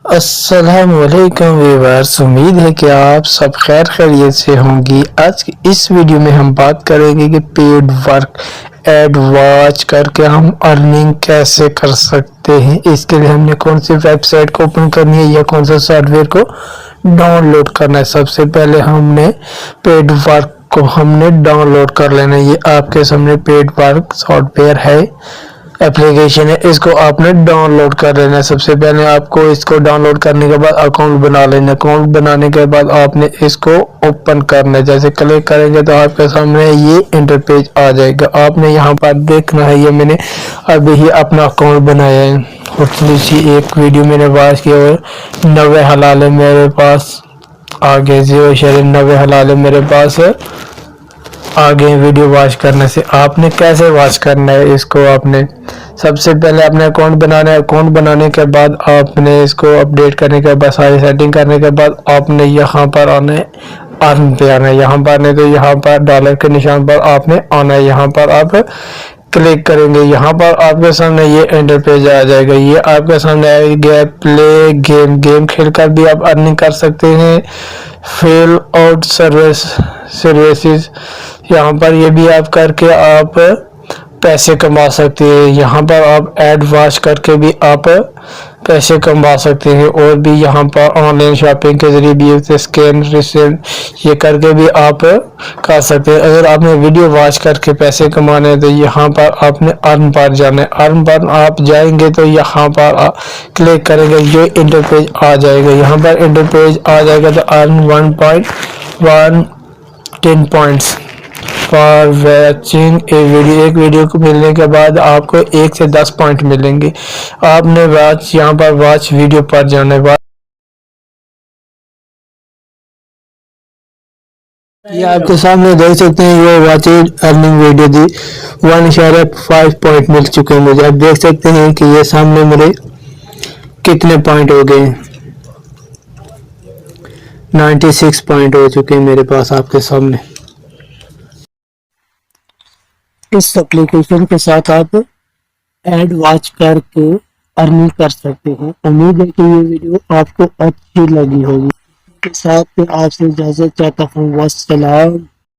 अस्सलामुअलैकुम व्यूअर्स, उम्मीद है कि आप सब खैर खैरियत से होंगी। आज की इस वीडियो में हम बात करेंगे कि पेड वर्क एड वॉच करके हम अर्निंग कैसे कर सकते हैं। इसके लिए हमने कौन सी वेबसाइट को ओपन करनी है या कौन सा सॉफ्टवेयर को डाउनलोड करना है। सबसे पहले हमने पेड वर्क को हमने डाउनलोड कर लेना है। ये आपके सामने पेड वर्क सॉफ्टवेयर है, एप्लीकेशन है, इसको आपने डाउनलोड कर लेना है। सबसे पहले आपको इसको डाउनलोड करने के बाद अकाउंट बना लेना। अकाउंट बनाने के बाद आपने इसको ओपन करना है। जैसे क्लिक करेंगे तो आपके सामने ये इंटरपेज आ जाएगा। आपने यहाँ पर देखना है, ये मैंने अभी ही अपना अकाउंट बनाया है और थोड़ी सी एक वीडियो मैंने वॉच की और 90 हलाल है मेरे पास। आगे 0.90 हलाल है मेरे पास। आगे वीडियो वॉच करने से आपने कैसे वॉच करना है, इसको आपने सबसे पहले अपने अकाउंट बनाना है। अकाउंट बनाने के बाद आपने इसको अपडेट करने के बाद सारी सेटिंग करने के बाद आपने यहाँ पर आना है, अर्न पे आना है। यहाँ पर नहीं तो यहाँ पर डॉलर के निशान पर आपने आना है। यहाँ पर आप क्लिक करेंगे, यहाँ पर आपके सामने ये इंटरपेज आ जाएगा। ये आपके सामने आएगा प्ले गेम। गेम खेलकर भी आप अर्निंग कर सकते हैं। फिल आउट सर्विसेज, यहाँ पर ये भी आप करके आप पैसे कमा सकते हैं। यहाँ पर आप एड वॉच करके भी आप पैसे कमा सकते हैं। और भी यहाँ पर ऑनलाइन शॉपिंग के जरिए भी स्कैन रिसेंट ये करके भी आप कर सकते हैं। अगर आपने वीडियो वॉच करके पैसे कमाने हैं तो यहाँ पर आपने अर्न पर जाना है। अर्न पर आप जाएंगे तो यहाँ पर क्लिक करेंगे, ये इंटरपेज आ जाएगा। यहाँ पर इंटरपेज आ जाएगा तो earn 1.10 points for watching A video. एक वीडियो को मिलने के बाद आपको 1 से 10 पॉइंट मिलेंगे। आपने वॉच यहाँ पर वॉच वीडियो पर जाना है। ये आपके सामने देख सकते हैं, ये वॉचिंग अर्निंग वीडियो दी 1.5 पॉइंट मिल चुके हैं मुझे। आप देख सकते हैं कि ये सामने मेरे कितने पॉइंट हो गए, 96 पॉइंट हो चुके हैं मेरे पास आपके सामने। इस एप्लीकेशन के साथ आप एड वॉच करके अर्निंग कर सकते हैं। उम्मीद है कि ये वीडियो आपको अच्छी लगी होगी। के साथ आपसे इजाजत चाहता हूँ। वस्सलाम।